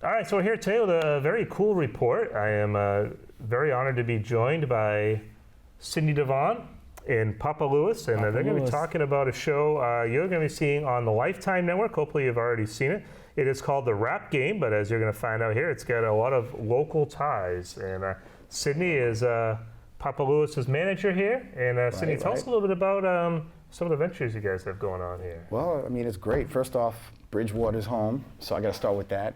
All right, so we're here today with a very cool report. I am very honored to be joined by Sydney Devon and Papa Lewis, and they're going to be talking about a show you're going to be seeing on the Lifetime Network. Hopefully you've already seen it. It is called The Rap Game, but as you're going to find out here, it's got a lot of local ties. And Sydney is Papa Lewis's manager here. And Sydney, tell us a little bit about some of the ventures you guys have going on here. Well, I mean, it's great. First off, Bridgewater's home, so I got to start with that.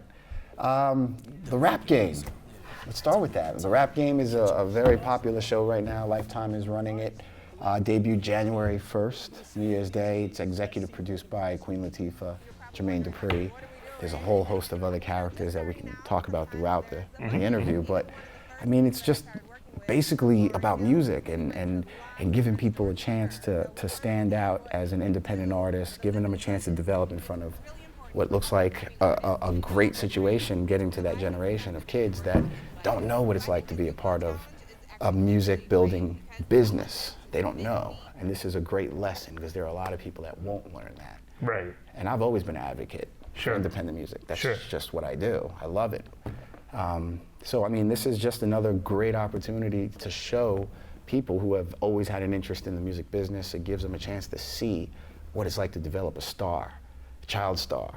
The Rap Game. Let's start with that. The Rap Game is a very popular show right now. Lifetime is running it. Debuted January 1st, New Year's Day. It's executive produced by Queen Latifah, Jermaine Dupri. There's a whole host of other characters that we can talk about throughout the interview. But, I mean, it's just basically about music and giving people a chance to stand out as an independent artist, giving them a chance to develop in front of what looks like a great situation, getting to that generation of kids that don't know what it's like to be a part of a music building business. They don't know. And this is a great lesson because there are a lot of people that won't learn that. Right. And I've always been an advocate for independent music. That's just what I do. I love it. So, I mean, this is just another great opportunity to show people who have always had an interest in the music business. It gives them a chance to see what it's like to develop a star, a child star,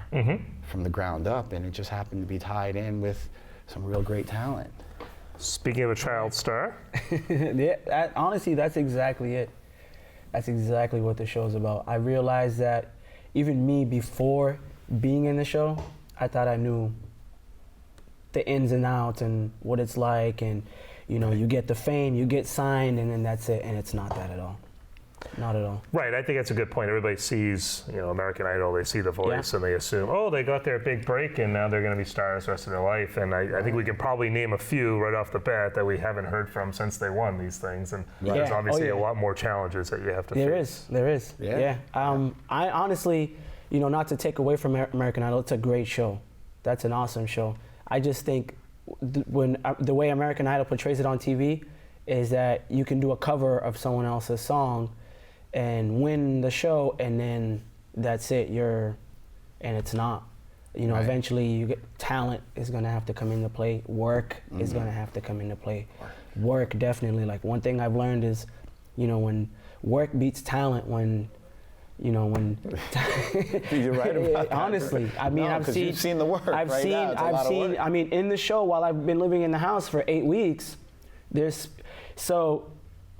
from the ground up. And it just happened to be tied in with some real great talent. Speaking of a child star. Yeah, honestly, that's exactly it. That's exactly what the show's about. I realized that even me, before being in the show, I thought I knew the ins and outs and what it's like, and you know, you get the fame, you get signed, and then that's it. And it's not that at all. Not at all. Right, I think that's a good point. Everybody sees, you know, American Idol, they see The Voice, and they assume, oh, they got their big break and now they're going to be stars the rest of their life. And I think we can probably name a few right off the bat that we haven't heard from since they won these things. And there's obviously a lot more challenges that you have to face. There is. I honestly, you know, not to take away from American Idol, it's a great show. That's an awesome show. I just think when the way American Idol portrays it on TV is that you can do a cover of someone else's song and win the show, and then that's it. And it's not. You know, eventually you get talent is gonna have to come into play. Work is gonna have to come into play. Work definitely. Like, one thing I've learned is, you know, when work beats talent, when you're right about that. Honestly, I mean, you've seen the work. I mean, in the show, while I've been living in the house for 8 weeks, you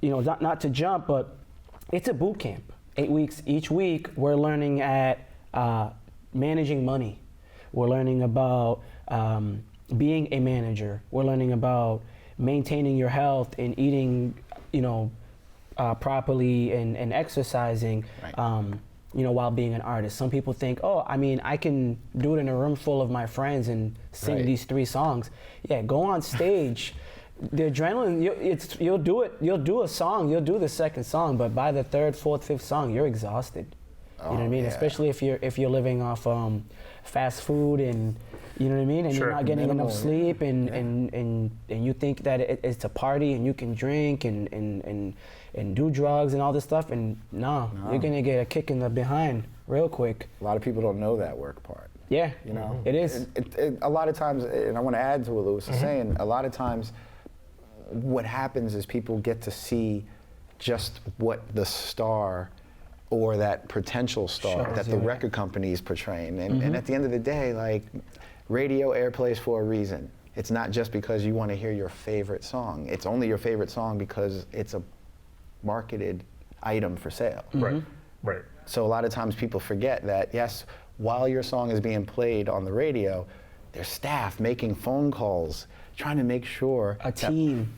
know, not to jump, but it's a boot camp. 8 weeks. Each week, we're learning at managing money. We're learning about being a manager. We're learning about maintaining your health and eating, you know, properly and exercising, you know, while being an artist. Some people think, oh, I mean, I can do it in a room full of my friends and sing these 3 songs. Yeah, go on stage. The adrenaline, you'll do it. You'll do a song. You'll do the second song, but by the 3rd, 4th, 5th song, you're exhausted. You know what I mean? Yeah. Especially if you're living off fast food, and you know what I mean, and you're not getting enough sleep, and you think that it's a party and you can drink and do drugs and all this stuff, and no, you're gonna get a kick in the behind real quick. A lot of people don't know that work part. Yeah, you know, it is. A lot of times, and I want to add to what Lewis is saying. A lot of times, what happens is people get to see just what the star or that potential star that the record company is portraying. And at the end of the day, like, radio airplays for a reason. It's not just because you want to hear your favorite song. It's only your favorite song because it's a marketed item for sale. Right. So a lot of times people forget that, yes, while your song is being played on the radio, there's staff making phone calls, trying to make sure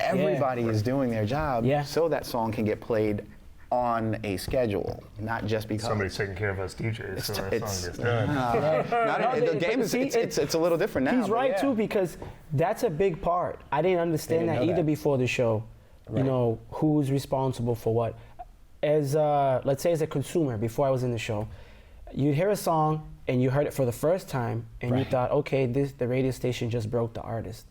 everybody is doing their job so that song can get played on a schedule, not just because somebody's taking care of us DJs. The game is it's a little different now. He's right too, because that's a big part. I didn't understand that either before the show. You know, who's responsible for what? As let's say as a consumer, before I was in the show, you'd hear a song and you heard it for the first time and you thought, okay, the radio station just broke the artist.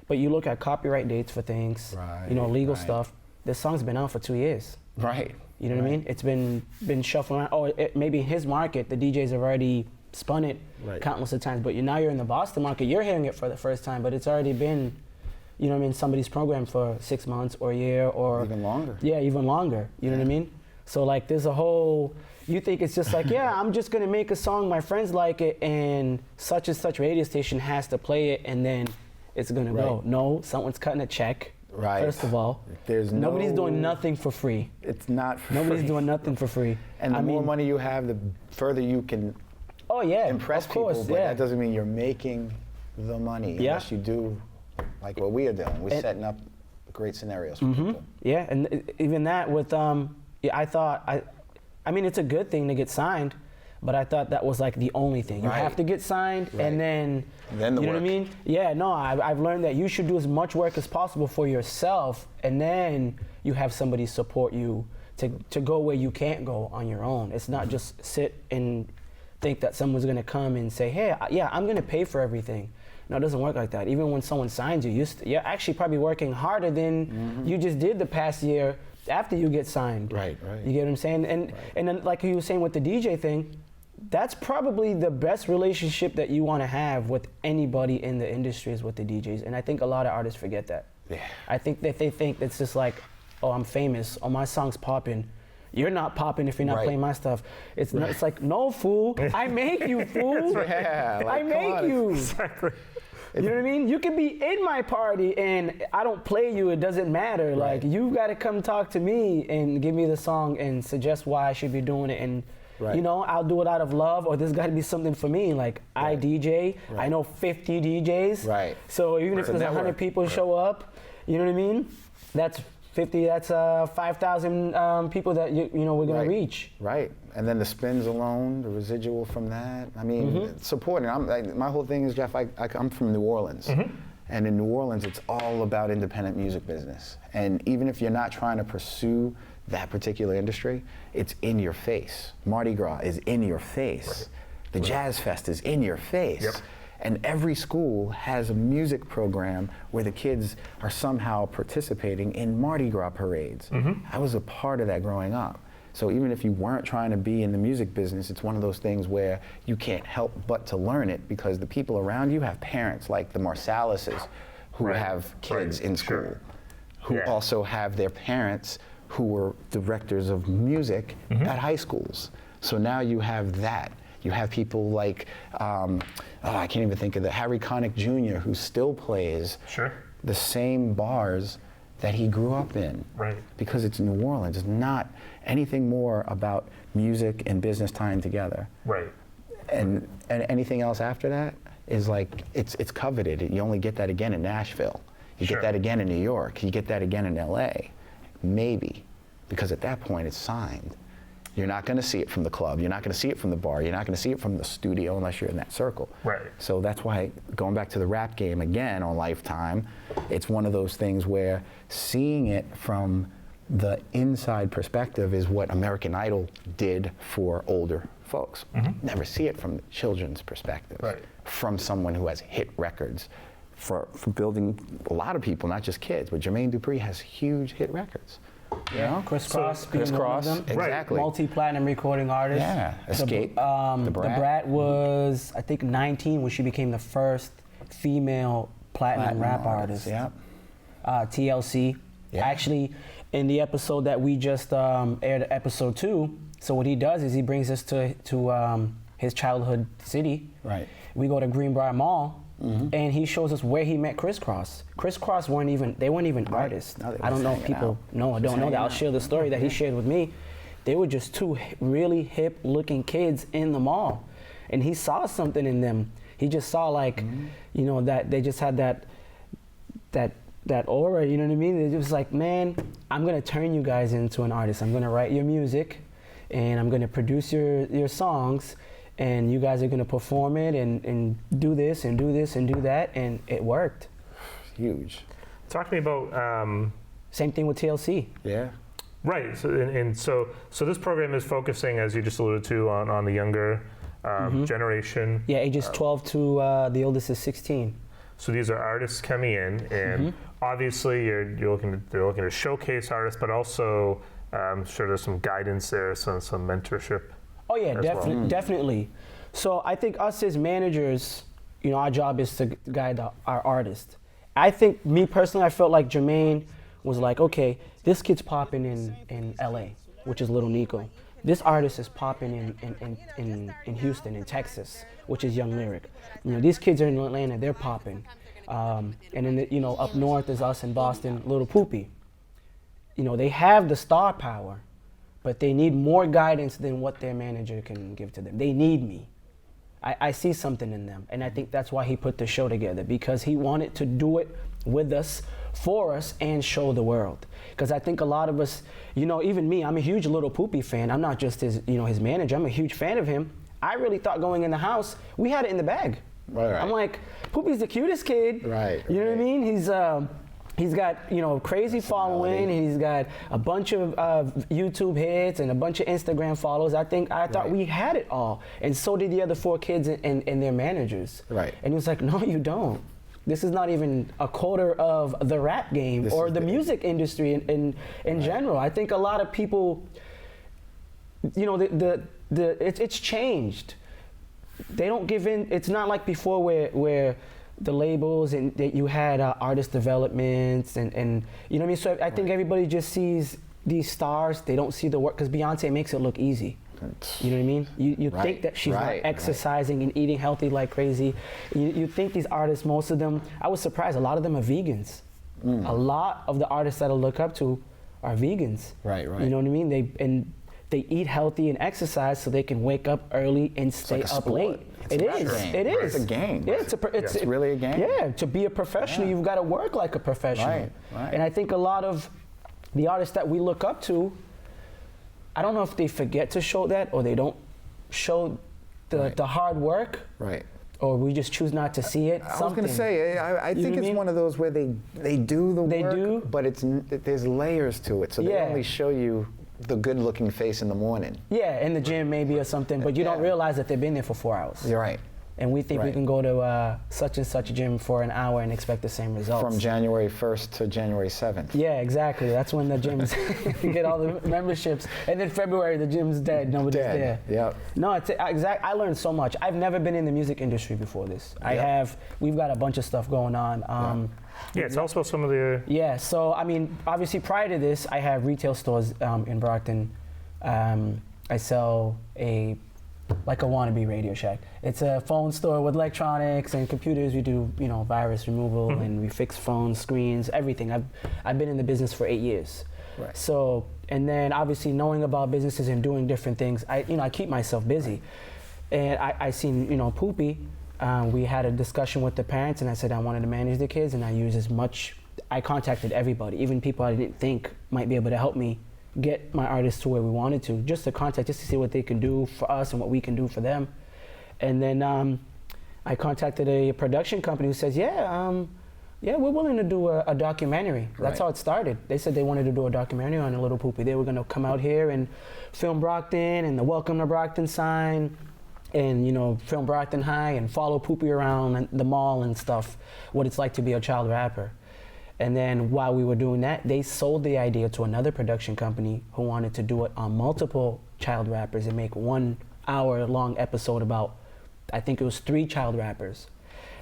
But you look at copyright dates for things, you know, legal stuff. This song's been out for 2 years. Right. You know what I mean? It's been shuffled around. Oh, maybe in his market, the DJs have already spun it Right. countless of times. But now you're in the Boston market, you're hearing it for the first time, but it's already been, you know what I mean, somebody's program for 6 months or a year or Even longer. Yeah, even longer. You know what I mean? So like there's a whole, you think it's just like, yeah, I'm just gonna make a song, my friends like it, and such radio station has to play it, and then it's gonna go. No, someone's cutting a check. Right. First of all, nobody's doing nothing for free. It's not free. Nobody's doing nothing for free. And the more money you have, the further you can impress of course, people, but that doesn't mean you're making the money unless you do like what we are doing. We're setting up great scenarios for people. Yeah, and even that with, I mean, it's a good thing to get signed, but I thought that was like the only thing. You have to get signed, and then the you know work. what I mean? Yeah, no, I've learned that you should do as much work as possible for yourself, and then you have somebody support you to go where you can't go on your own. It's not just sit and think that someone's gonna come and say, hey, yeah, I'm gonna pay for everything. No, it doesn't work like that. Even when someone signs you, you're actually probably working harder than you just did the past year after you get signed. Right. You get what I'm saying? And then like you were saying with the DJ thing, that's probably the best relationship that you want to have with anybody in the industry is with the DJs. And I think a lot of artists forget that. Yeah. I think that they think it's just like, oh, I'm famous, oh, my song's popping. You're not popping if you're not playing my stuff. It's like, no, fool. I make you, fool. I make you. Exactly. You know what I mean? You can be in my party and I don't play you, it doesn't matter. Right. Like, you've got to come talk to me and give me the song and suggest why I should be doing it. And, you know, I'll do it out of love, or there's got to be something for me. Like, I DJ, I know 50 DJs. Right. So even if there's 100 people show up, you know what I mean? That's 50, that's 5,000 people that, you know, we're going to reach. Right. And then the spins alone, the residual from that. I mean, supporting. My whole thing is, Jeff, I'm from New Orleans. And in New Orleans, it's all about independent music business. And even if you're not trying to pursue that particular industry, it's in your face. Mardi Gras is in your face. The Jazz Fest is in your face. And every school has a music program where the kids are somehow participating in Mardi Gras parades. I was a part of that growing up. So even if you weren't trying to be in the music business, it's one of those things where you can't help but to learn it, because the people around you have parents like the Marsalises who have kids in school, who also have their parents who were directors of music at high schools. So now you have that. You have people like, I can't even think of Harry Connick Jr., who still plays the same bars that he grew up in. Because it's New Orleans. It's not anything more about music and business tying together. And anything else after that is like, it's coveted. You only get that again in Nashville. You get that again in New York. You get that again in LA. Maybe. Because at that point it's signed. You're not going to see it from the club. You're not going to see it from the bar. You're not going to see it from the studio unless you're in that circle. So that's why, going back to the rap game again on Lifetime, it's one of those things where seeing it from the inside perspective is what American Idol did for older folks. Never see it from the children's perspective, from someone who has hit records. For building a lot of people, not just kids, but Jermaine Dupri has huge hit records. You know? Chris Cross, Chris Cross, exactly. Multi-platinum recording artist. Yeah, Escape. The Brat was, I think, 19 when she became the first female platinum rap artist. TLC. Actually, in the episode that we just aired, episode 2, so what he does is he brings us to his childhood city. We go to Greenbrier Mall. And he shows us where he met Chris Cross. Chris Cross weren't even artists. No, I don't know if people know. I don't know that. I'll share the story that he shared with me. They were just two really hip looking kids in the mall. And he saw something in them. He just saw like, you know, that they just had that aura, you know what I mean? It was like, man, I'm gonna turn you guys into an artist. I'm gonna write your music and I'm gonna produce your songs. And you guys are going to perform it and do this and do this and do that, and it worked. Huge. Talk to me about... Same thing with TLC. Right, so this program is focusing, as you just alluded to, on the younger generation. Ages 12 to the oldest is 16. So these are artists coming in, and obviously they're looking to showcase artists, but also I'm sure there's some guidance there, some mentorship. Oh yeah, definitely. So I think us as managers, you know, our job is to guide our artist. I think, me personally, I felt like Jermaine was like, okay, this kid's popping in LA, which is Little Nico. This artist is popping in Houston, in Texas, which is Young Lyric. You know, these kids are in Atlanta, they're popping. And then, you know, up north is us in Boston, Little Poopy. You know, they have the star power, but they need more guidance than what their manager can give to them. They need me. I see something in them, and I think that's why he put the show together, because he wanted to do it with us, for us, and show the world. Because I think a lot of us, you know, even me, I'm a huge Little Poopy fan. I'm not just his, you know, his manager. I'm a huge fan of him. I really thought going in the house, we had it in the bag. Right. I'm like, Poopy's the cutest kid. Right. You know what I mean? He's got, you know, crazy following. He's got a bunch of YouTube hits and a bunch of Instagram followers. I thought we had it all, and so did the other 4 kids and their managers. Right. And he was like, no, you don't. This is not even a quarter of the rap game or the music industry in general. I think a lot of people, you know, it's changed. They don't give in. It's not like before where the labels and that you had artist developments and you know what I mean. So I think everybody just sees these stars. They don't see the work, because Beyonce makes it look easy. You know what I mean? You think that she's not exercising and eating healthy like crazy. You think these artists, most of them, I was surprised, a lot of them are vegans. A lot of the artists that I look up to are vegans. Right. You know what I mean? They eat healthy and exercise so they can wake up early and stay up late. It is. It's a game. Yeah, it's really a game. Yeah, to be a professional, you've got to work like a professional. Right. And I think a lot of the artists that we look up to, I don't know if they forget to show that, or they don't show the hard work. Right. Or we just choose not to see it. I was going to say, I think it's one of those where they do the work, but there's layers to it. So they only show you the good-looking face in the morning. Yeah, in the gym maybe or something, but you don't realize that they've been there for 4 hours. You're right. And we think we can go to such and such gym for an hour and expect the same results. From January 1st to January 7th. Yeah, exactly. That's when the gyms get all the memberships. And then February, the gym's dead. Nobody's there. Yep. No, it's I learned so much. I've never been in the music industry before this. We've got a bunch of stuff going on. Tell us about some of the... Yeah, so, I mean, obviously prior to this, I have retail stores in Brockton. I sell like a wannabe Radio Shack. It's a phone store with electronics and computers. We do, you know, virus removal and we fix phones, screens, everything. I've been in the business for 8 years. Right. So, and then obviously knowing about businesses and doing different things, I keep myself busy. And I seen, you know, Poopy. We had a discussion with the parents, and I said I wanted to manage the kids, and I contacted everybody, even people I didn't think might be able to help me get my artists to where we wanted to, just to see what they can do for us and what we can do for them. And then I contacted a production company who says, we're willing to do a documentary. That's how it started. They said they wanted to do a documentary on a Little Poopy. They were going to come out here and film Brockton and the Welcome to Brockton sign, and, you know, film Brockton High and follow Poopy around the mall and stuff, what it's like to be a child rapper. And then while we were doing that, they sold the idea to another production company who wanted to do it on multiple child rappers and make 1 hour long episode about, I think it was 3 child rappers.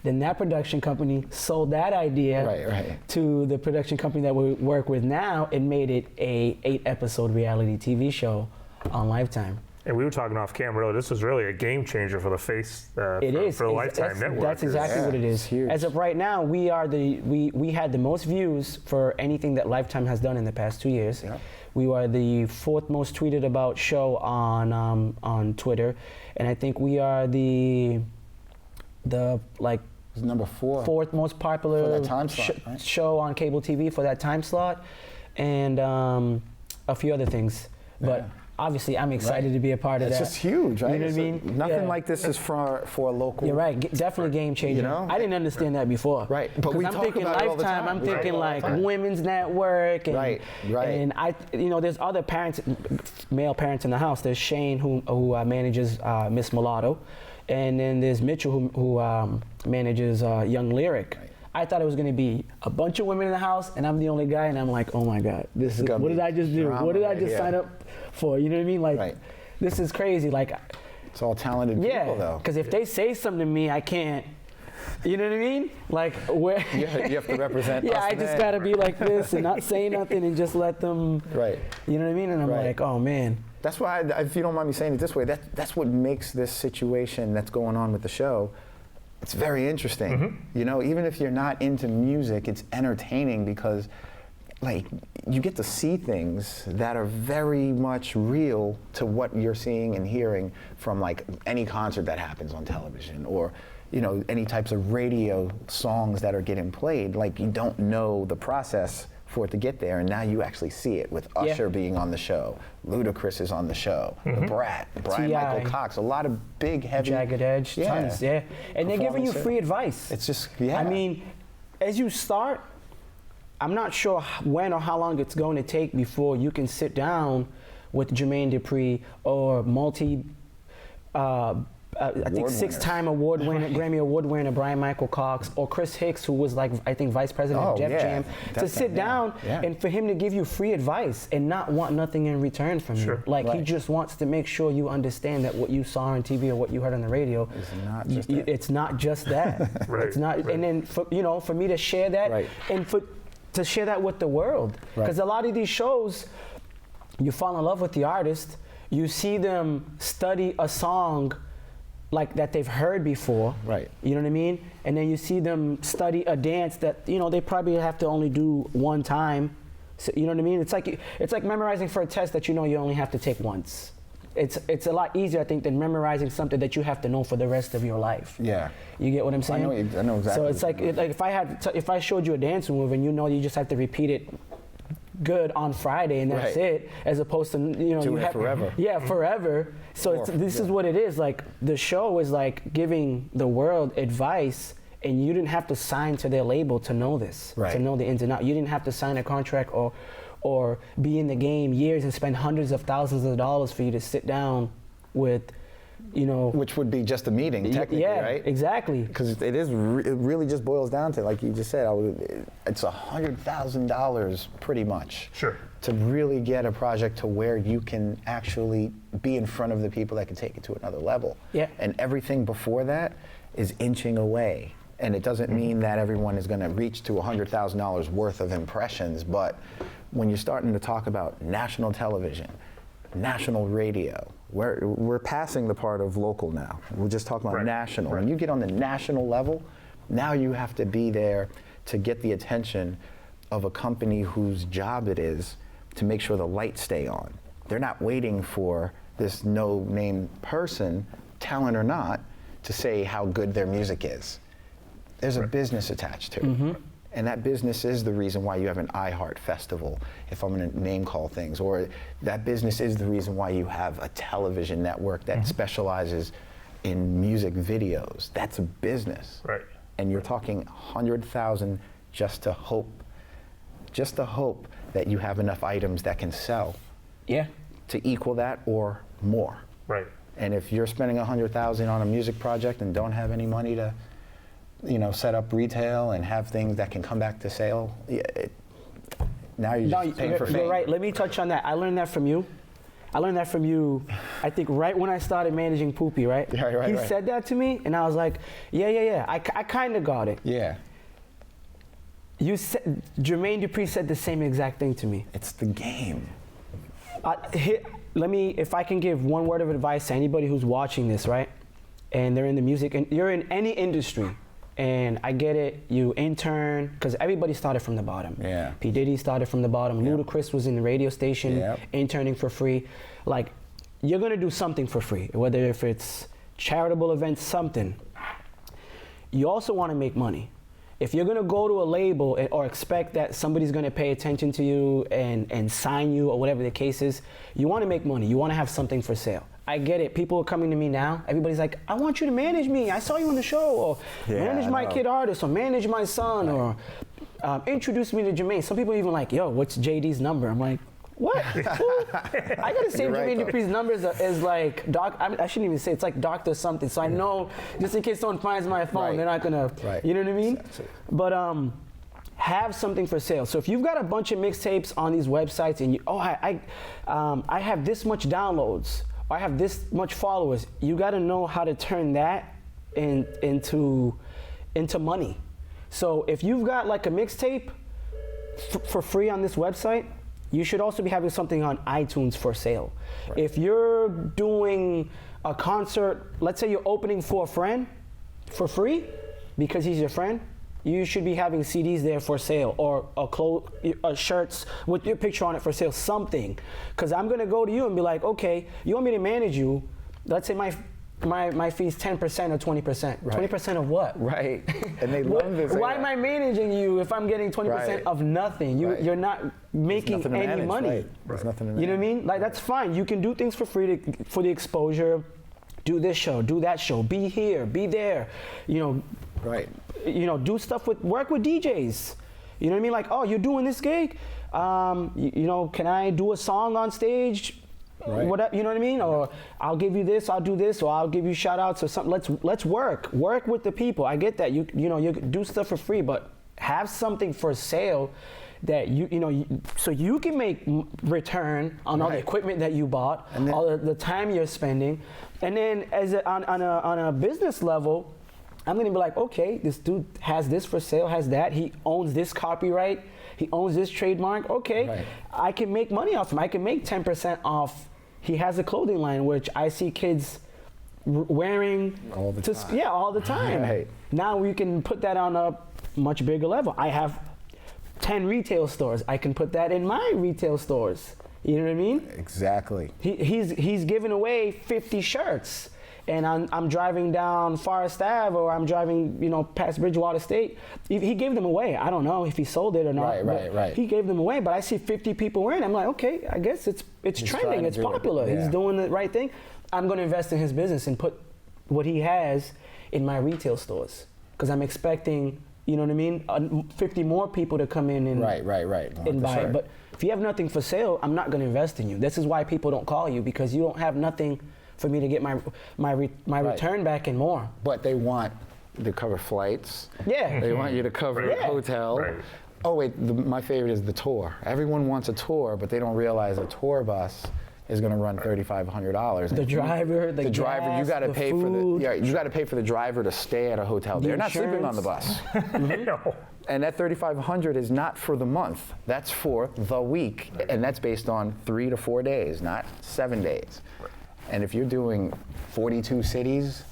Then that production company sold that idea to the production company that we work with now and made it a 8-episode reality TV show on Lifetime. And we were talking off camera. This is really a game changer for the face for the Lifetime network. That's exactly what it is. Huge. As of right now, we had the most views for anything that Lifetime has done in the past 2 years. Yeah. We are the 4th most tweeted about show on Twitter, and I think we are the number 4. 4th most popular for that time slot, show on cable TV for that time slot, and a few other things, but. Obviously, I'm excited to be a part of that. It's just huge, right? You know what I mean? Nothing like this is for a local. You're right. Definitely game changer. You know? I didn't understand that before. Right. But I'm thinking Lifetime. I'm thinking like Women's Network. And, right. And there's other parents, male parents in the house. There's Shane who manages Miss Mulatto, and then there's Mitchell who manages Young Lyric. Right. I thought it was going to be a bunch of women in the house, and I'm the only guy, and I'm like, oh my God, what did I just do? What did I just sign up for? You know what I mean? Like, this is crazy. Like, It's all talented people, though. Because if they say something to me, I can't. You know what I mean? Like where? You have to represent. Yeah, us I just men. gotta be like this and not say nothing and just let them. Right. You know what I mean? And I'm Right. like, oh man. That's why, if you don't mind me saying it this way, that's what makes this situation that's going on with the show. It's very interesting. You know, even if you're not into music, it's entertaining because, like, you get to see things that are very much real to what you're seeing and hearing from, like, any concert that happens on television, or, you know, any types of radio songs that are getting played. Like, you don't know the process for it to get there, and now you actually see it with Usher being on the show, Ludacris is on the show, The Brat, Brian T.I. Michael Cox, a lot of big, heavy, Jagged Edge, tons, yeah. And they're giving you Performance, free advice. It's just, yeah. I mean, as you start, I'm not sure when or how long it's going to take before you can sit down with Jermaine Dupri or I think six-time award winner, Grammy award winner Brian Michael Cox, or Chris Hicks, who was, like, I think vice president of Def Jam, to sit down and for him to give you free advice and not want nothing in return from you. Like, he just wants to make sure you understand that what you saw on TV or what you heard on the radio, it's not just that. It's not. And then for me to share that and to share that with the world, because a lot of these shows, you fall in love with the artist, you see them study a song like that they've heard before, you know what I mean? And then you see them study a dance that, you know, they probably have to only do one time. So, you know what I mean? It's like memorizing for a test that you know you only have to take once. It's a lot easier, I think, than memorizing something that you have to know for the rest of your life. Yeah. You get what I'm saying? I know exactly. So it's like if I showed you a dance move and you know you just have to repeat it good on Friday and that's it, as opposed to, you know, do it forever. Yeah, forever. So this is what it is. Like, the show is like giving the world advice, and you didn't have to sign to their label to know this, to know the ins and outs. You didn't have to sign a contract or be in the game years and spend hundreds of thousands of dollars for you to sit down with, you know, which would be just a meeting, technically, right? Exactly. Because it really just boils down to, like you just said, it's $100,000 pretty much. Sure. To really get a project to where you can actually be in front of the people that can take it to another level. Yeah. And everything before that is inching away. And it doesn't mean that everyone is going to reach to $100,000 worth of impressions, but when you're starting to talk about national television, national radio, we're passing the part of local now. We're just talking about national. When you get on the national level, now you have to be there to get the attention of a company whose job it is to make sure the lights stay on. They're not waiting for this no-name person, talent or not, to say how good their music is. There's a business attached to it. And that business is the reason why you have an iHeart Festival, if I'm going to name call things, or that business is the reason why you have a television network that specializes in music videos. That's a business. And you're talking 100,000 just to hope that you have enough items that can sell to equal that or more. And if you're spending 100,000 on a music project and don't have any money to, you know, set up retail and have things that can come back to sale, now you're just paying for fame. You're right. Let me touch on that. I learned that from you. I think right when I started managing Poopy, right? He said that to me, and I was like, yeah. I kind of got it. Yeah. Jermaine Dupri said the same exact thing to me. It's the game. If I can give one word of advice to anybody who's watching this, right? And they're in the music, and you're in any industry, and I get it, you intern, because everybody started from the bottom. Yeah. P. Diddy started from the bottom. Ludacris was in the radio station, interning for free. Like, you're gonna do something for free, whether if it's charitable events, something. You also wanna make money. If you're gonna go to a label or expect that somebody's gonna pay attention to you and sign you or whatever the case is, you wanna make money, you wanna have something for sale. I get it, people are coming to me now, everybody's like, I want you to manage me, I saw you on the show, or manage my kid artist, or manage my son, or introduce me to Jermaine. Some people even like, yo, what's JD's number? I'm like, what? I gotta save Jermaine Dupri's numbers as like I shouldn't even say, it's like doctor something, so I know just in case someone finds my phone, they're not gonna, you know what I mean? But have something for sale. So if you've got a bunch of mixtapes on these websites and you, I have this much downloads, I have this much followers. You got to know how to turn that into money. So if you've got like a mixtape for free on this website, you should also be having something on iTunes for sale. Right. If you're doing a concert, let's say you're opening for a friend for free because he's your friend, you should be having CDs there for sale, or shirts with your picture on it for sale, something. Because I'm gonna go to you and be like, okay, you want me to manage you? Let's say my fee's 10% or 20%. Right. 20% of what? Right. And they love this. Why am I managing you if I'm getting 20% right. of nothing? You're not making any manage, money. Right. There's nothing to manage. You know what I mean? Like, that's fine. You can do things for free for the exposure. Do this show, do that show, be here, be there. You know. Right. You know, do stuff work with DJs. You know what I mean? Like, oh, you're doing this gig. You know, can I do a song on stage? Right. Whatever, you know what I mean? Or I'll give you this, I'll do this, or I'll give you shout outs or something. Let's work with the people. I get that. You know, you do stuff for free, but have something for sale that so you can make return on all the equipment that you bought, and then, all the time you're spending, and then on a business level, I'm gonna be like, okay, this dude has this for sale, has that. He owns this copyright. He owns this trademark. Okay, I can make money off him. I can make 10% off. He has a clothing line, which I see kids wearing all the time. Yeah, all the time. Right. Now we can put that on a much bigger level. I have 10 retail stores. I can put that in my retail stores. You know what I mean? Exactly. He's giving away 50 shirts. And I'm driving down Forest Ave, or I'm driving, past Bridgewater State. He gave them away. I don't know if he sold it or not. Right. He gave them away, but I see 50 people wearing it. I'm like, okay, I guess it's trending. It's popular. He's doing the right thing. I'm going to invest in his business and put what he has in my retail stores, because I'm expecting, you know what I mean, 50 more people to come in and and buy it. But if you have nothing for sale, I'm not going to invest in you. This is why people don't call you, because you don't have nothing for me to get my return back and more. But they want to cover flights. Yeah. They want you to cover a hotel. Right. Oh wait, my favorite is the tour. Everyone wants a tour, but they don't realize a tour bus is going to run $3,500. The driver, the driver, you got to pay food. you got to pay for the driver to stay at a hotel. They're not sleeping on the bus. No. And that $3,500 is not for the month. That's for the week, and that's based on 3 to 4 days, not 7 days. And if you're doing 42 cities,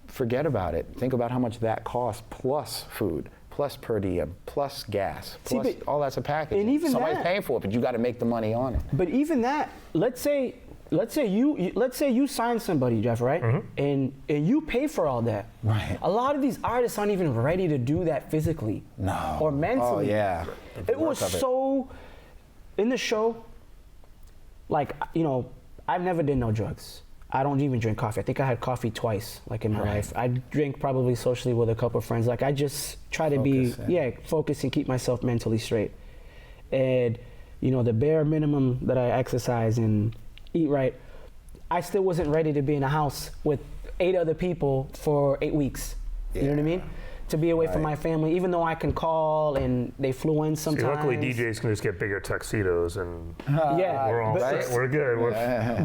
forget about it. Think about how much that costs, plus food, plus per diem, plus gas, plus all that's a package. And even somebody's paying for it, but you got to make the money on it. But even that, let's say you sign somebody, Jeff, right? And you pay for all that. Right. A lot of these artists aren't even ready to do that physically. No. Or mentally. Oh yeah. It was so in the show. Like, I've never did no drugs. I don't even drink coffee. I think I had coffee twice, like in my life. I drink probably socially with a couple of friends. Like, I just try to focus and keep myself mentally straight. And, the bare minimum that I exercise and eat right, I still wasn't ready to be in a house with 8 other people for 8 weeks. You know what I mean? To be away from my family, even though I can call and they flew in sometimes. See, luckily DJs can just get bigger tuxedos and we're all set. We're good.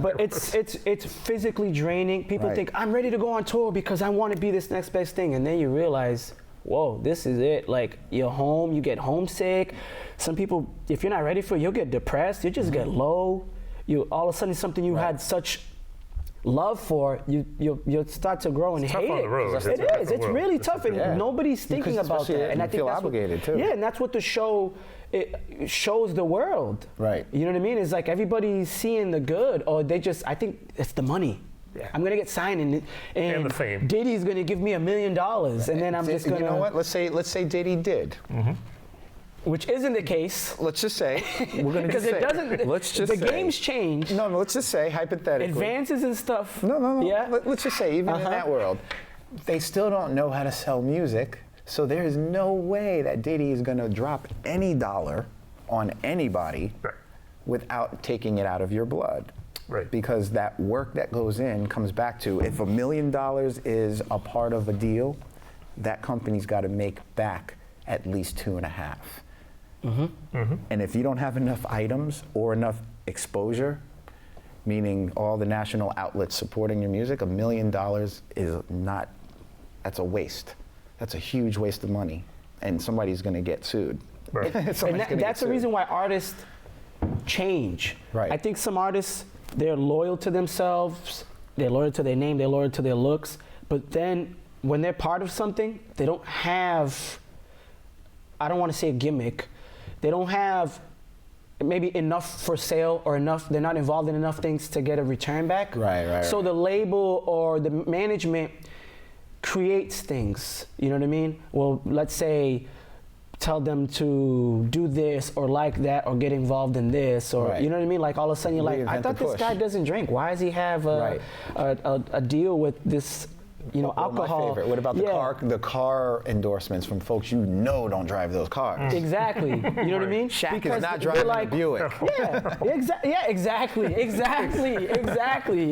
But it's physically draining. People think I'm ready to go on tour because I want to be this next best thing, and then you realize, whoa, this is it. Like, you're home, you get homesick. Some people, if you're not ready for it, you'll get depressed. You just get low. You all of a sudden something you had such love for, you'll start to grow and it's hate tough on it. the road. It's really tough, and nobody's thinking about that. And I feel obligated too. Yeah, and that's what the show shows the world. Right. You know what I mean? It's like everybody's seeing the good, or I think it's the money. Yeah. I'm gonna get signed and the fame. Diddy's gonna give me $1 million, and then I'm just gonna. You know what? Let's say Diddy did. Which isn't the case. Let's just say we're going to because it doesn't. Let's just the game's change. No, let's just say hypothetically. Advances and stuff. No. Yeah. Let's just say even in that world, they still don't know how to sell music. So there is no way that Diddy is going to drop any dollar on anybody without taking it out of your blood. Right. Because that work that goes in comes back to, if $1 million is a part of a deal, that company's got to make back at least 2.5. And if you don't have enough items or enough exposure, meaning all the national outlets supporting your music, $1 million is not, that's a waste. That's a huge waste of money, and somebody's going to get sued. Right. And that's the reason why artists change. Right. I think some artists, they're loyal to themselves, they're loyal to their name, they're loyal to their looks, but then when they're part of something, they don't have, I don't want to say a gimmick, they don't have maybe enough for sale or enough, they're not involved in enough things to get a return back. Right. So the label or the management creates things, you know what I mean? Well, let's say, tell them to do this or like that or get involved in this or you know what I mean? Like all of a sudden you're like, I thought this guy doesn't drink. Why does he have a deal with this, you know, alcohol? My favorite. What about the car endorsements from folks you know don't drive those cars? Exactly. You know what I mean? Shaq is not driving a Buick. Exactly.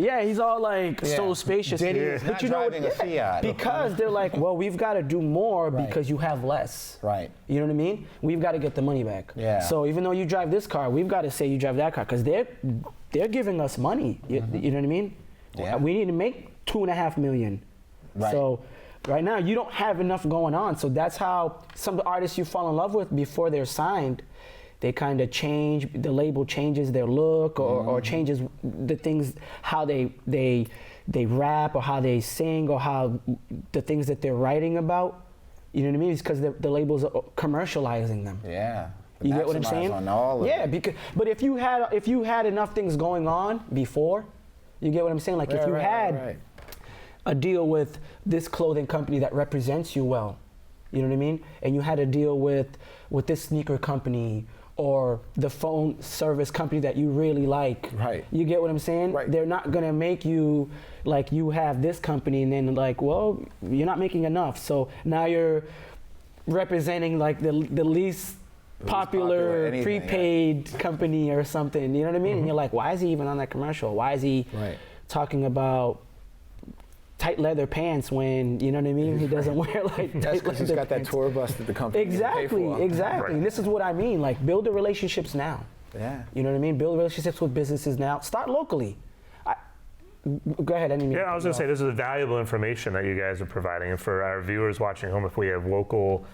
Yeah, he's all like so spacious. Diddy is not driving a Fiat. Because they're like, well, we've got to do more because you have less. Right. You know what I mean? We've got to get the money back. Yeah. So even though you drive this car, we've got to say you drive that car because they're giving us money. You know what I mean? Yeah. We need to make $2.5 million. Right. So right now you don't have enough going on. So that's how some of the artists you fall in love with before they're signed, they kind of change, the label changes their look or changes the things, how they rap or how they sing or how the things that they're writing about. You know what I mean? It's because the labels are commercializing them. Yeah. You get what I'm saying? On all of it. But if you had enough things going on before, you get what I'm saying? Like if you had a deal with this clothing company that represents you well, you know what I mean? And you had a deal with this sneaker company or the phone service company that you really like. Right. You get what I'm saying? Right. They're not gonna make you like you have this company and then like, well, you're not making enough. So now you're representing like the least popular prepaid company or something. You know what I mean? And you're like, why is he even on that commercial? Why is he talking about tight leather pants when, you know what I mean? He doesn't wear like That's tight because he's leather got that pants. tour bus that the company Exactly. And this is what I mean. Like build the relationships now. Yeah. You know what I mean? Build relationships with businesses now. Start locally. Go ahead. I was going to say this is valuable information that you guys are providing, and for our viewers watching home, if we have local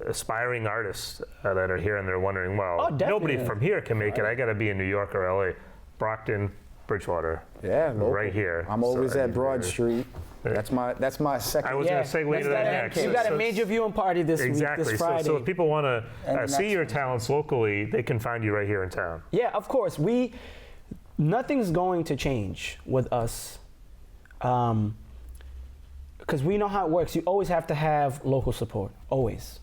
aspiring artists that are here and they're wondering, well, nobody from here can make it. I got to be in New York or LA, Brockton, Bridgewater. Yeah, local. Right here. I'm always at Broad Street. That's my second. I was going to segue into that next. You got a major viewing party this week, this Friday. So if people want to see your talents locally, they can find you right here in town. Yeah, of course. Nothing's going to change with us because we know how it works. You always have to have local support. Always.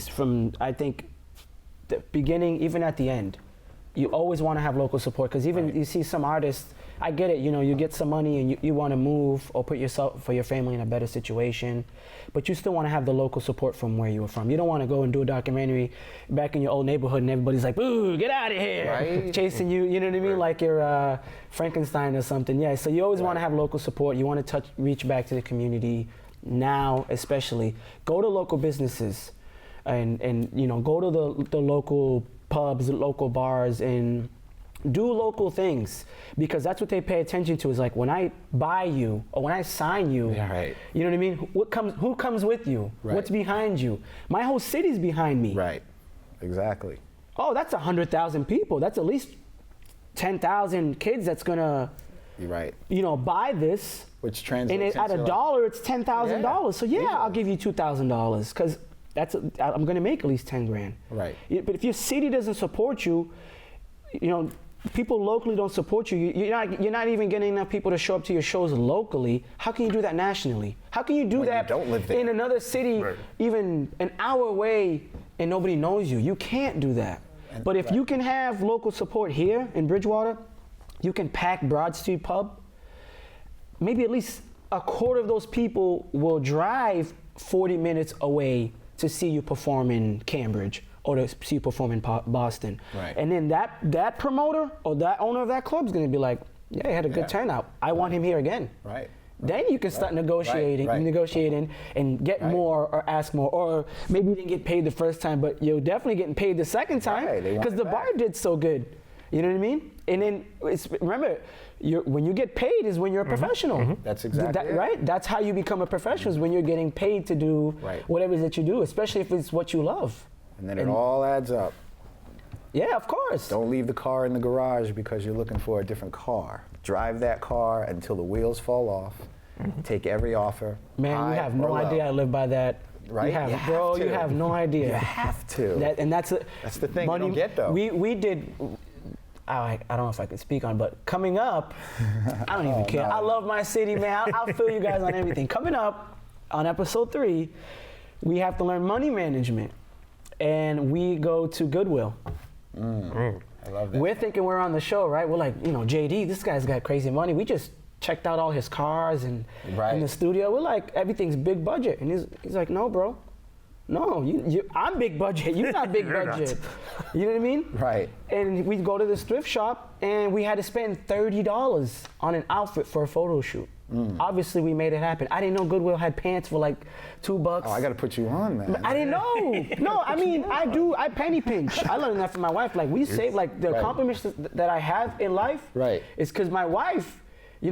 From, I think, the beginning, even at the end. You always want to have local support because even you see some artists, I get it, you know, you get some money and you want to move or put yourself for your family in a better situation, but you still want to have the local support from where you were from. You don't want to go and do a documentary back in your old neighborhood and everybody's like, boo, get out of here, chasing you, you know what I mean, like you're Frankenstein or something. Yeah, so you always want to have local support. You want to reach back to the community now, especially. Go to local businesses and you know, go to the local pubs, local bars, and do local things because that's what they pay attention to. Is like when I buy you or when I sign you, you know what I mean? Who comes with you? What's behind you? My whole city's behind me. Right, exactly. Oh, that's 100,000 people. That's at least 10,000 kids that's gonna, you know, buy this. Which translates and at $1, it's $10,000. So I'll give you $2,000 because I'm gonna make at least 10 grand. Right. But if your city doesn't support you, you know, people locally don't support you. You're not even getting enough people to show up to your shows locally. How can you do that nationally? How can you do that you don't live there? In another city, even an hour away, and nobody knows you? You can't do that. But if you can have local support here in Bridgewater, you can pack Broad Street Pub. Maybe at least a quarter of those people will drive 40 minutes away to see you perform in Cambridge or to see you perform in Boston. And then that promoter or that owner of that club is going to be like, yeah, he had a good turnout. I want him here again. Then you can start negotiating and get more or ask more. Or maybe you didn't get paid the first time, but you're definitely getting paid the second time because the bar did so good. You know what I mean? And then remember, when you get paid is when you're a professional. That's exactly it. Right. That's how you become a professional, is when you're getting paid to do whatever it is that you do, especially if it's what you love. And then it all adds up. Yeah, of course. Don't leave the car in the garage because you're looking for a different car. Drive that car until the wheels fall off. Take every offer. Man, you have no idea I live by that. Right? You have no idea. You have to. That's the thing you don't get, though. We did. I don't know if I can speak on, but coming up, I don't even care. No. I love my city, man. I'll fill you guys on everything. Coming up on episode 3, we have to learn money management, and we go to Goodwill. I love that. We're thinking we're on the show, right? We're like, JD, this guy's got crazy money. We just checked out all his cars and in the studio. We're like, everything's big budget, and he's like, no, bro. No, I'm big budget. You're not big budget. You know what I mean? Right. And we'd go to this thrift shop, and we had to spend $30 on an outfit for a photo shoot. Obviously, we made it happen. I didn't know Goodwill had pants for like $2. Oh, I got to put you on, man. I didn't know. No, I mean, I penny pinch. I learned that from my wife. Like, we save, like, the accomplishments that I have in life is because my wife,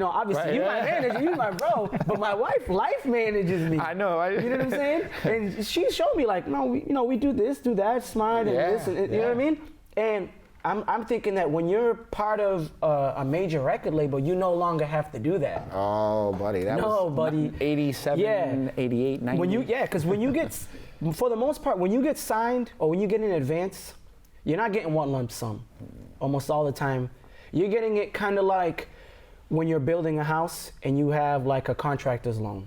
obviously, you're my manager, you're my bro, but my wife life manages me. I know. You know what I'm saying? And she showed me, like, no, we do this, do that, smart, and this, and you know what I mean? And I'm thinking that when you're part of a major record label, you no longer have to do that. Oh, buddy, that was 87, 88, 90. Because when you get, for the most part, when you get signed or when you get in advance, you're not getting one lump sum. Almost all the time, you're getting it kind of like when you're building a house and you have like a contractor's loan.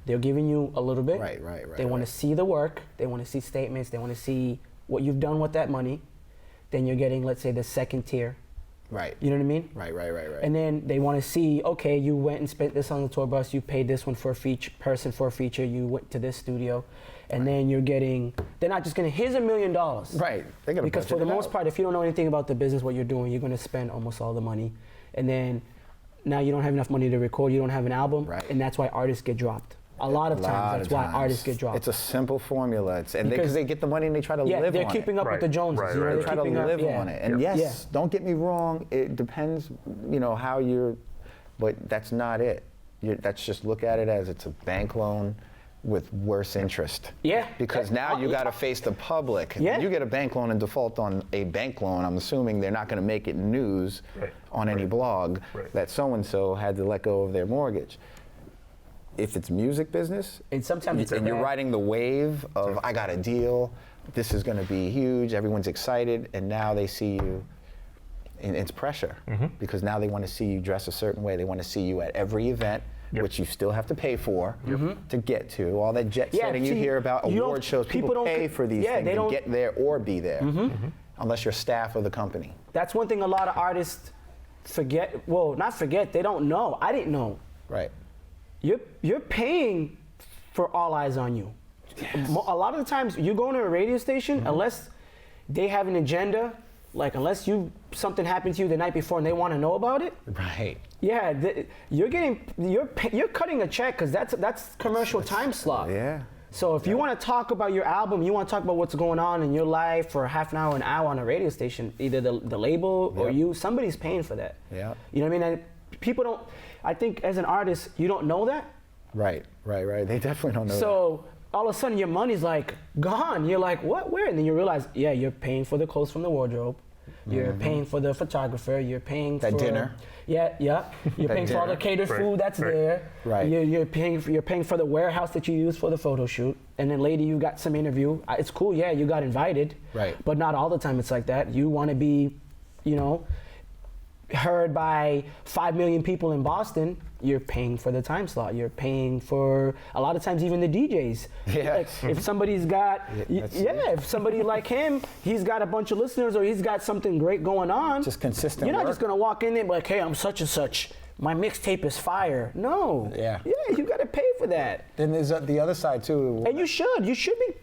They're giving you a little bit. Right. They want to see the work. They want to see statements. They want to see what you've done with that money. Then you're getting, let's say, the second tier. Right. You know what I mean? Right. And then they want to see, okay, you went and spent this on the tour bus. You paid this one for a feature, You went to this studio. And then you're getting, they're not just going to, here's $1 million. Right. They're gonna because for the most part, if you don't know anything about the business, what you're doing, you're going to spend almost all the money. And then now you don't have enough money to record, you don't have an album, and that's why artists get dropped. A lot of times, that's why artists get dropped. It's a simple formula. Because they get the money and they try to live on it. Yeah, they're keeping up with the Joneses. They try to live on it. And yes, don't get me wrong, it depends, how you're, but that's not it. That's just look at it as it's a bank loan with worse interest. Yeah. Because now you got to face the public. Yeah. When you get a bank loan and default on a bank loan, I'm assuming they're not going to make it news on any blog that so-and-so had to let go of their mortgage. If it's music business, and sometimes and you're riding the wave of I got a deal, this is going to be huge, everyone's excited, and now they see you, and it's pressure because now they want to see you dress a certain way. They want to see you at every event, which you still have to pay for to get to. All that jet setting you hear about award shows, people pay for these things to get there or be there, unless you're staff of the company. That's one thing a lot of artists forget. Well, not forget, they don't know. I didn't know. Right. You're paying for all eyes on you. Yes. A lot of the times you go to a radio station, unless they have an agenda, like unless something happened to you the night before and they want to know about it. Right. Yeah, you're cutting a check because that's commercial time slot. Yeah. So if you want to talk about your album, you want to talk about what's going on in your life for half an hour, on a radio station, either the label or you, somebody's paying for that. Yeah. You know what I mean? And people don't. I think as an artist, you don't know that. Right. They definitely don't know that. So all of a sudden your money's like gone. You're like, what, where? And then you realize, you're paying for the clothes from the wardrobe. You're paying for the photographer. You're paying for dinner. Yeah. You're paying for all the catered food that's there. Right. You're paying for the warehouse that you use for the photo shoot. And then later you got some interview. It's cool. Yeah, you got invited. Right. But not all the time it's like that. You want to be, heard by 5 million people in Boston. You're paying for the time slot. You're paying for, a lot of times, even the DJs. Yes. Like, if somebody's got, if somebody like him, he's got a bunch of listeners or he's got something great going on. Just consistent You're not work. just going to walk in there and be like, hey, I'm such and such. My mixtape is fire. No. Yeah. Yeah, you got to pay for that. Then there's the other side, too. And you should. You should be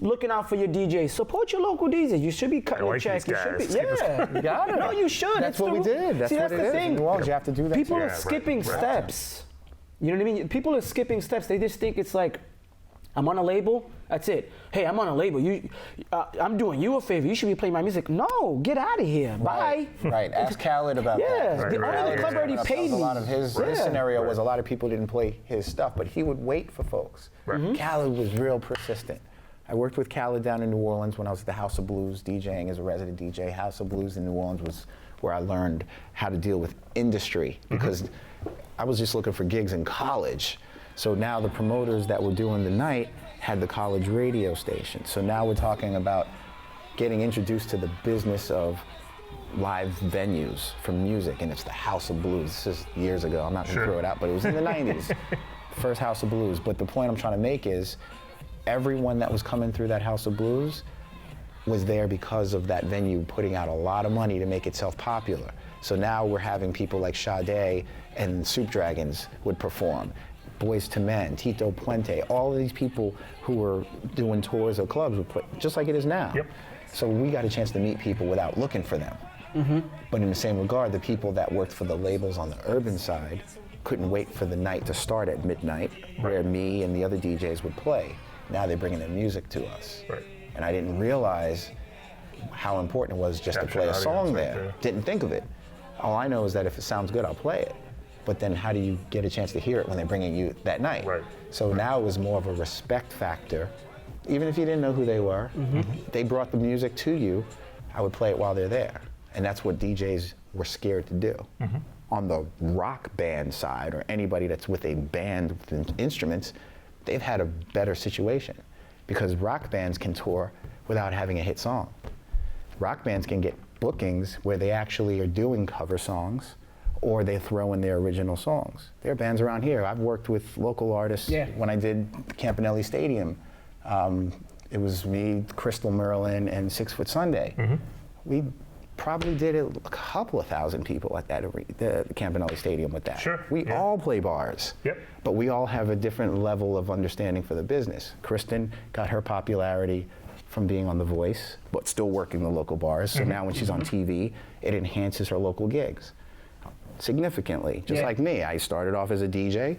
looking out for your DJs. Support your local DJs. You should be cutting a check. You should be, You got it. No, you should. That's what we did. That's what it is. Thing. Well, you have to do that. People are skipping steps. You know what I mean? People are skipping steps. They just think it's like, I'm on a label. That's it. Hey, I'm on a label. I'm doing you a favor. You should be playing my music. No, get out of here. Bye. Right. Ask Khaled about that. Yeah, Right, the right, owner of the right. club already paid A me. lot of his scenario was a lot of people didn't play his stuff, but he would wait for folks. Right. Khaled was real persistent. I worked with Khaled down in New Orleans when I was at the House of Blues DJing as a resident DJ. House of Blues in New Orleans was where I learned how to deal with industry because I was just looking for gigs in college. So now the promoters that were doing the night had the college radio station. So now we're talking about getting introduced to the business of live venues for music, and it's the House of Blues. This is years ago. I'm not going to throw it out, but it was in the 90s. First House of Blues. But the point I'm trying to make is everyone that was coming through that House of Blues was there because of that venue putting out a lot of money to make itself popular. So now we're having people like Sade and Soup Dragons would perform. Boys to Men, Tito Puente, all of these people who were doing tours of clubs would play, just like it is now. Yep. So we got a chance to meet people without looking for them. But in the same regard, the people that worked for the labels on the urban side couldn't wait for the night to start at midnight, where me and the other DJs would play. Now they're bringing their music to us. Right. And I didn't realize how important it was just to Capture play a audience song right there. there. Didn't think of it. All I know is that if it sounds good, I'll play it. But then how do you get a chance to hear it when they're bringing you that night? Right. So now it was more of a respect factor. Even if you didn't know who they were, they brought the music to you, I would play it while they're there. And that's what DJs were scared to do. On the rock band side, or anybody that's with a band with instruments, they've had a better situation because rock bands can tour without having a hit song. Rock bands can get bookings where they actually are doing cover songs or they throw in their original songs. There are bands around here. I've worked with local artists when I did the Campanelli Stadium. It was me, Crystal Merlin, and 6 Foot Sunday. We probably did it a couple of thousand people at that the Campanelli Stadium with that. Sure, We yeah. all play bars. Yep. But we all have a different level of understanding for the business. Kristen got her popularity from being on The Voice, but still working the local bars. So now when she's on TV, it enhances her local gigs significantly. Just like me, I started off as a DJ.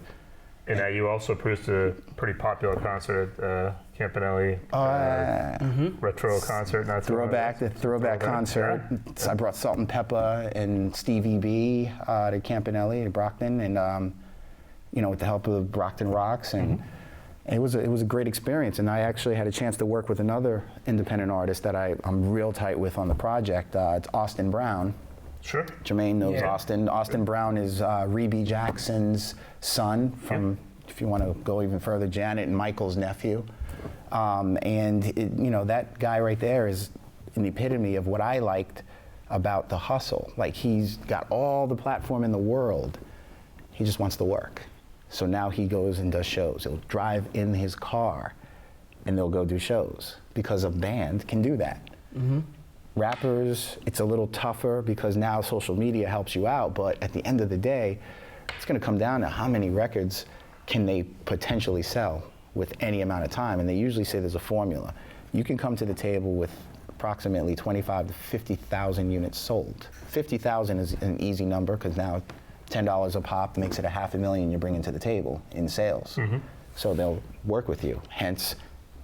And now you also produced a pretty popular concert at Campanelli, retro concert. Not too long Throwback, ago. the throwback concert. Yeah. I brought Salt and Pepper and Stevie B to Campanelli, to Brockton, and with the help of Brockton Rocks, and it was a great experience. And I actually had a chance to work with another independent artist that I'm real tight with on the project. It's Austin Brown. Sure. Jermaine knows Austin. Austin Brown is Reby Jackson's son from, if you want to go even further, Janet and Michael's nephew. That guy right there is an epitome of what I liked about the hustle. Like, he's got all the platform in the world. He just wants to work. So now he goes and does shows. He'll drive in his car and they'll go do shows because a band can do that. Rappers, it's a little tougher because now social media helps you out, but at the end of the day, it's going to come down to how many records can they potentially sell with any amount of time, and they usually say there's a formula. You can come to the table with approximately 25 to 50,000 units sold. 50,000 is an easy number because now $10 a pop makes it a $500,000 you're bringing to the table in sales. So they'll work with you, hence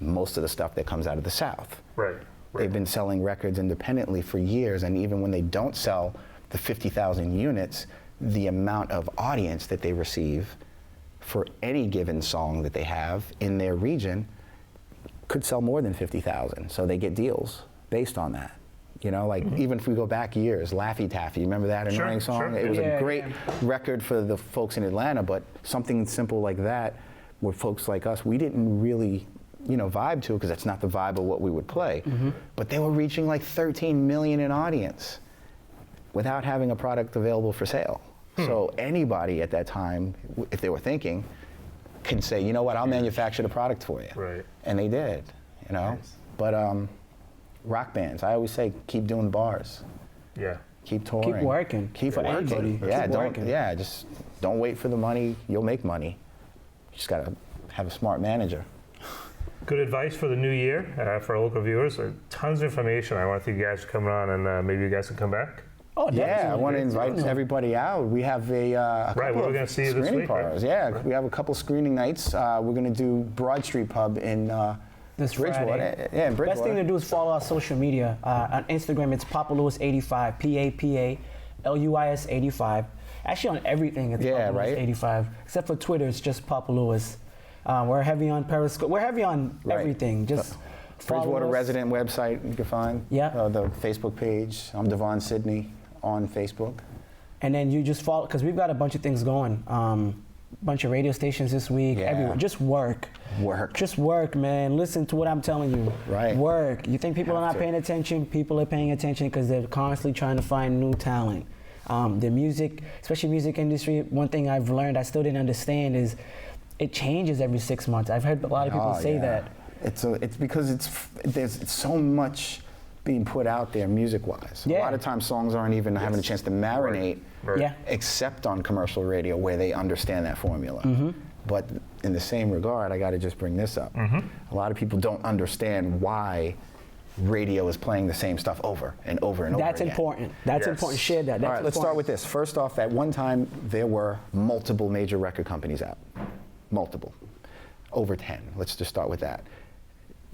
most of the stuff that comes out of the South. Right. They've been selling records independently for years, and even when they don't sell the 50,000 units, the amount of audience that they receive for any given song that they have in their region could sell more than 50,000. So they get deals based on that. Even if we go back years, Laffy Taffy, remember that annoying song? It was a great record for the folks in Atlanta, but something simple like that, where folks like us, we didn't really vibe to it because that's not the vibe of what we would play. But they were reaching like 13 million in audience without having a product available for sale. So anybody at that time, if they were thinking, can say, you know what, I'll manufacture the product for you. Right. And they did, Nice. But rock bands, I always say, keep doing bars. Yeah. Keep touring. Keep working. Keep For working. anybody. Yeah, Keep working. just don't wait for the money. You'll make money. You just gotta have a smart manager. Good advice for the new year for our local viewers. Tons of information. I want to thank you guys for coming on, and maybe you guys can come back. Oh, Yeah, I definitely. want to invite everybody out. We have a couple we're of gonna see you this screening week, right? parties. Yeah, we have a couple screening nights. We're going to do Broad Street Pub in This Bridgewater. Friday. Yeah, in Bridgewater. Best thing to do is follow our social media. On Instagram, it's Papa Louis 85, PAPALUIS 85. Actually, on everything, it's Yeah, Papa Louis right? 85. Except for Twitter, it's just Papa Louis. We're heavy on Periscope. We're heavy on Right. everything. Just follow Bridgewater us. resident website you can find. Yeah. The Facebook page. I'm Devon Sydney on Facebook. And then you just follow, because we've got a bunch of things going. Bunch of radio stations this week. Yeah. Everywhere. Just work. Work. Just work, man. Listen to what I'm telling you. Right. Work. You think people are not to. paying attention? People are paying attention because they're constantly trying to find new talent. The music, especially music industry, one thing I've learned I still didn't understand is it changes every 6 months. I've heard a lot of people say that. It's because there's so much being put out there music-wise. Yeah. A lot of times songs aren't even having a chance to marinate, Right. Yeah. except on commercial radio where they understand that formula. Mm-hmm. But in the same regard, I got to just bring this up. A lot of people don't understand why radio is playing the same stuff over and over and over That's again. important. That's Yes. important. Share that. That's All right, let's start important. with this. First off, at one time, there were multiple major record companies out. Multiple. Over 10. Let's just start with that.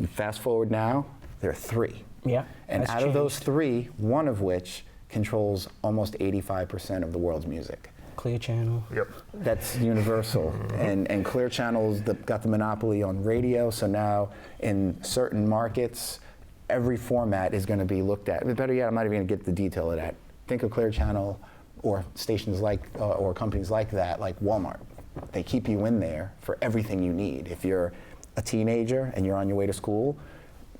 Fast forward now, there are 3. Yeah. And that's out of those changed. 3, one of which controls almost 85% of the world's music. Clear Channel. Yep. That's universal. And Clear Channel's got the monopoly on radio, so now in certain markets, every format is going to be looked at. But better yet, I'm not even going to get the detail of that. Think of Clear Channel or stations like, or companies like that, like Walmart. They keep you in there for everything you need. If you're a teenager and you're on your way to school,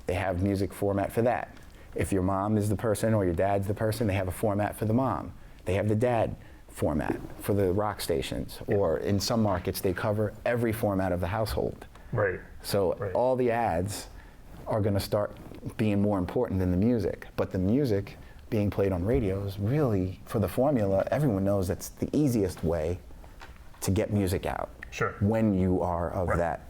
they have music format for that. If your mom is the person or your dad's the person, they have a format for the mom. They have the dad format for the rock stations. Or in some markets, they cover every format of the household. Right. So Right. all the ads are going to start being more important than the music. But the music being played on radio is really, for the formula, everyone knows that's the easiest way to get music out. Sure. When you are of Right. that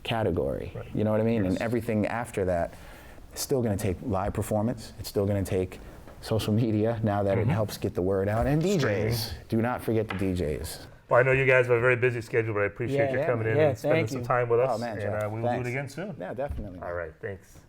category. Right. You know what I mean? Yes. And everything after that is still going to take live performance. It's still going to take social media now that it helps get the word out. And DJs. Streaming. Do not forget the DJs. Well, I know you guys have a very busy schedule, but I appreciate Yeah. you coming in Yeah, and spending thank some you. time with us. Oh, man, and Jeff, we will do it thanks. again soon. Yeah, definitely. All right. Thanks.